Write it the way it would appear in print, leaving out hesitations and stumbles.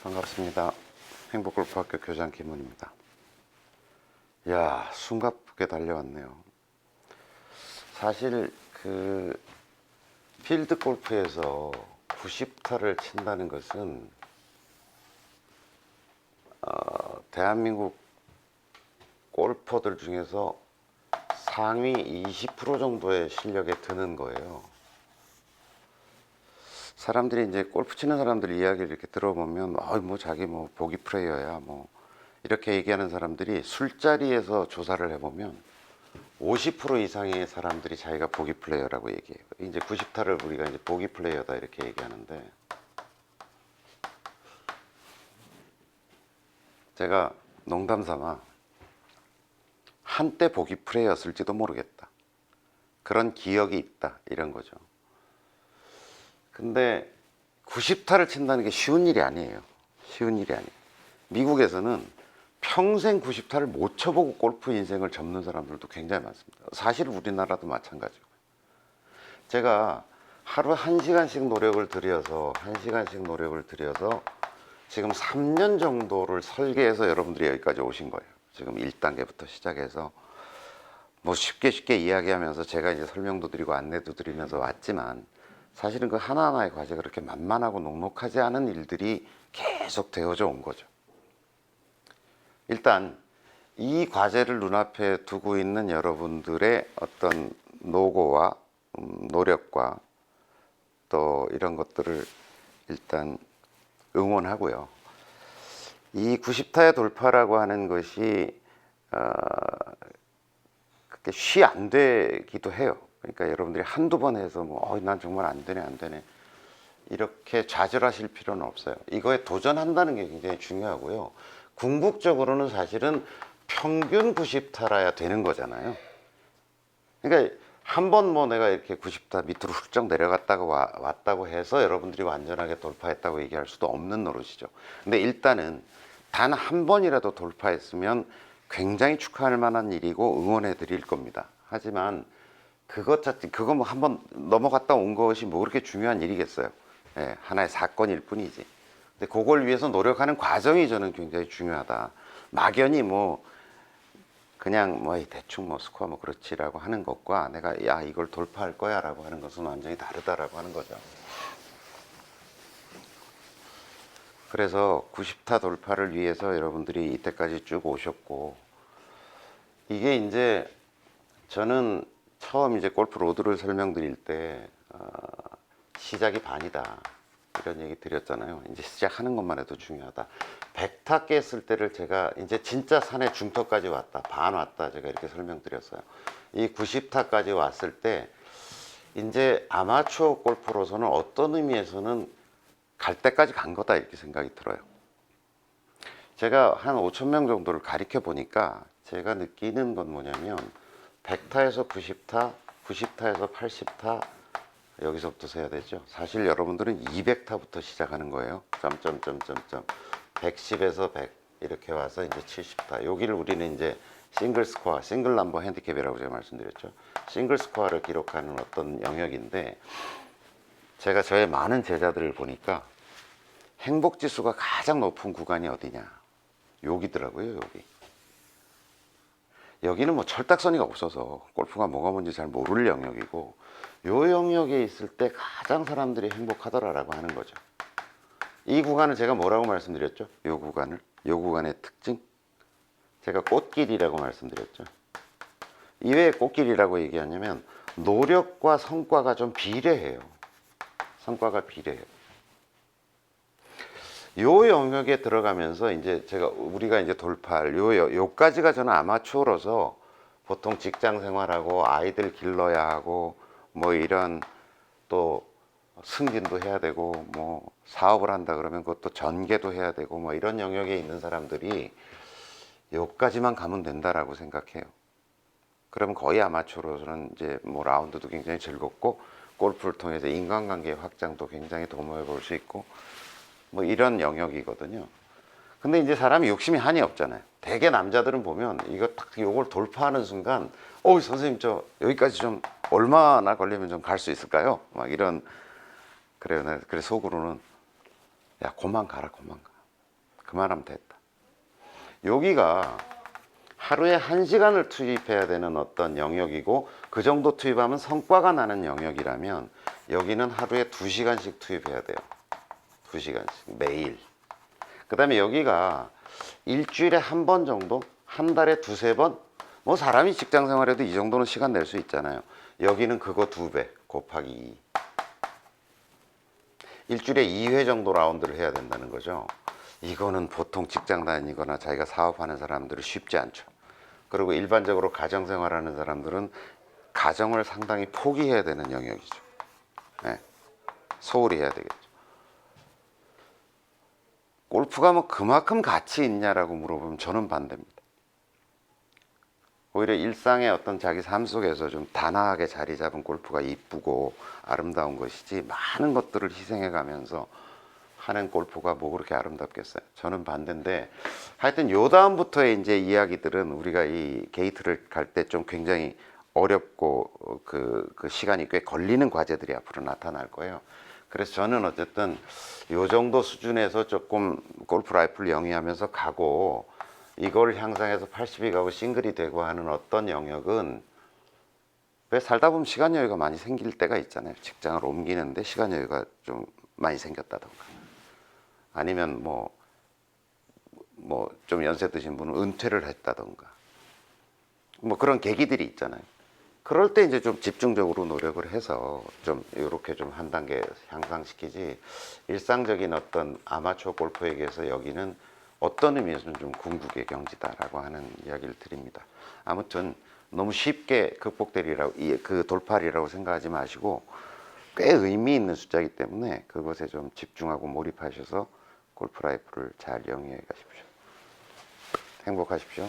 반갑습니다. 행복골프학교 교장 김훈입니다. 야, 숨가쁘게 달려왔네요. 사실 필드 골프에서 90타를 친다는 것은 대한민국 골퍼들 중에서 상위 20% 정도의 실력에 드는 거예요. 사람들이 이제 골프 치는 사람들 이야기를 이렇게 들어보면 자기 보기 플레이어야 이렇게 얘기하는 사람들이 술자리에서 조사를 해보면 50% 이상의 사람들이 자기가 보기 플레이어라고 얘기해요. 이제 90타를 우리가 이제 보기 플레이어다 이렇게 얘기하는데, 제가 농담 삼아 한때 보기 플레이였을지도 모르겠다, 그런 기억이 있다, 이런 거죠. 근데 90타를 친다는 게 쉬운 일이 아니에요. 쉬운 일이 아니에요. 미국에서는 평생 90타를 못 쳐보고 골프 인생을 접는 사람들도 굉장히 많습니다. 사실 우리나라도 마찬가지고요. 제가 하루 1시간씩 노력을 들여서 지금 3년 정도를 설계해서 여러분들이 여기까지 오신 거예요. 지금 1단계부터 시작해서 쉽게 이야기하면서 제가 이제 설명도 드리고 안내도 드리면서 왔지만, 사실은 그 하나하나의 과제가 그렇게 만만하고 녹록하지 않은 일들이 계속 되어져 온 거죠. 일단 이 과제를 눈앞에 두고 있는 여러분들의 어떤 노고와 노력과 또 이런 것들을 일단 응원하고요. 이 90타의 돌파라고 하는 것이 그렇게 쉬 안 되기도 해요. 그러니까 여러분들이 한두 번 해서 난 정말 안 되네 이렇게 좌절하실 필요는 없어요. 이거에 도전한다는 게 굉장히 중요하고요. 궁극적으로는 사실은 평균 90타라야 되는 거잖아요. 그러니까 한 번 내가 이렇게 90타 밑으로 훌쩍 내려갔다가 왔다고 해서 여러분들이 완전하게 돌파했다고 얘기할 수도 없는 노릇이죠. 근데 일단은 단 한 번이라도 돌파했으면 굉장히 축하할 만한 일이고 응원해 드릴 겁니다. 하지만 그거 한 번 넘어갔다 온 것이 그렇게 중요한 일이겠어요. 예, 하나의 사건일 뿐이지. 근데 그걸 위해서 노력하는 과정이 저는 굉장히 중요하다. 막연히 그냥 대충 스코어 그렇지라고 하는 것과 내가 이걸 돌파할 거야 라고 하는 것은 완전히 다르다라고 하는 거죠. 그래서 90타 돌파를 위해서 여러분들이 이때까지 쭉 오셨고, 이게 이제 저는 처음 이제 골프 로드를 설명드릴 때 시작이 반이다 이런 얘기 드렸잖아요. 이제 시작하는 것만 해도 중요하다. 100타 깼을 때를 제가 이제 진짜 산의 중턱까지 왔다, 반 왔다, 제가 이렇게 설명드렸어요. 이 90타까지 왔을 때 이제 아마추어 골프로서는 어떤 의미에서는 갈 때까지 간 거다 이렇게 생각이 들어요. 제가 한 5,000명 정도를 가르쳐 보니까 제가 느끼는 건 뭐냐면, 100타에서 90타, 90타에서 80타, 여기서부터 세야 되죠. 사실 여러분들은 200타부터 시작하는 거예요. 110에서 100 이렇게 와서 이제 70타. 여기를 우리는 이제 싱글 스코어, 싱글 넘버 핸디캡이라고 제가 말씀드렸죠. 싱글 스코어를 기록하는 어떤 영역인데, 제가 저의 많은 제자들을 보니까 행복 지수가 가장 높은 구간이 어디냐, 여기더라고요. 여기는 철딱서니가 없어서 골프가 뭐가 뭔지 잘 모를 영역이고, 요 영역에 있을 때 가장 사람들이 행복하더라라고 하는 거죠. 이 구간을 제가 뭐라고 말씀드렸죠? 요 구간의 특징, 제가 꽃길이라고 말씀드렸죠. 이왜 꽃길이라고 얘기하냐면, 노력과 성과가 좀 비례해요. 성과가 비례해요. 요 영역에 들어가면서 이제 우리가 이제 돌파할 요까지가 저는 아마추어로서 보통 직장 생활하고 아이들 길러야 하고 이런 또 승진도 해야 되고 사업을 한다 그러면 그것도 전개도 해야 되고 이런 영역에 있는 사람들이 요까지만 가면 된다라고 생각해요. 그러면 거의 아마추어로서는 이제 뭐 라운드도 굉장히 즐겁고 골프를 통해서 인간관계 확장도 굉장히 도모해 볼 수 있고 뭐 이런 영역이거든요. 근데 이제 사람이 욕심이 한이 없잖아요. 대개 남자들은 보면 이거 딱 요걸 돌파하는 순간 선생님 저 여기까지 좀 얼마나 걸리면 좀 갈 수 있을까요? 막 이런 그래요. 그래 속으로는 야 그만 가라 그만 가. 그만하면 됐다. 여기가 하루에 1시간을 투입해야 되는 어떤 영역이고 그 정도 투입하면 성과가 나는 영역이라면 여기는 하루에 2시간씩 투입해야 돼요. 2시간씩 매일. 그 다음에 여기가 일주일에 한 번 정도, 한 달에 2-3번, 뭐 사람이 직장 생활에도 이 정도는 시간 낼 수 있잖아요. 여기는 그거 2배 곱하기 2. 일주일에 2회 정도 라운드를 해야 된다는 거죠. 이거는 보통 직장 다니거나 자기가 사업하는 사람들은 쉽지 않죠. 그리고 일반적으로 가정생활하는 사람들은 가정을 상당히 포기해야 되는 영역이죠. 네. 소홀히 해야 되겠죠. 골프가 뭐 그만큼 가치 있냐라고 물어보면 저는 반대입니다. 오히려 일상의 어떤 자기 삶 속에서 좀 단아하게 자리 잡은 골프가 이쁘고 아름다운 것이지 많은 것들을 희생해 가면서 하는 골프가 뭐 그렇게 아름답겠어요. 저는 반대인데 하여튼 요 다음부터의 이제 이야기들은 우리가 이 게이트를 갈 때 좀 굉장히 어렵고 그 시간이 꽤 걸리는 과제들이 앞으로 나타날 거예요. 그래서 저는 어쨌든 요 정도 수준에서 조금 골프 라이프를 영위하면서 가고 이걸 향상해서 80이 가고 싱글이 되고 하는 어떤 영역은 왜 살다 보면 시간 여유가 많이 생길 때가 있잖아요. 직장을 옮기는데 시간 여유가 좀 많이 생겼다던가 아니면 뭐 좀 연세 드신 분은 은퇴를 했다던가 뭐 그런 계기들이 있잖아요. 그럴 때 이제 좀 집중적으로 노력을 해서 좀 이렇게 좀 한 단계 향상시키지 일상적인 어떤 아마추어 골퍼에게서 여기는 어떤 의미에서는 좀 궁극의 경지다라고 하는 이야기를 드립니다. 아무튼 너무 쉽게 극복되리라고 그 돌파리라고 생각하지 마시고 꽤 의미 있는 숫자이기 때문에 그것에 좀 집중하고 몰입하셔서 골프 라이프를 잘 영위해 가십시오. 행복하십시오.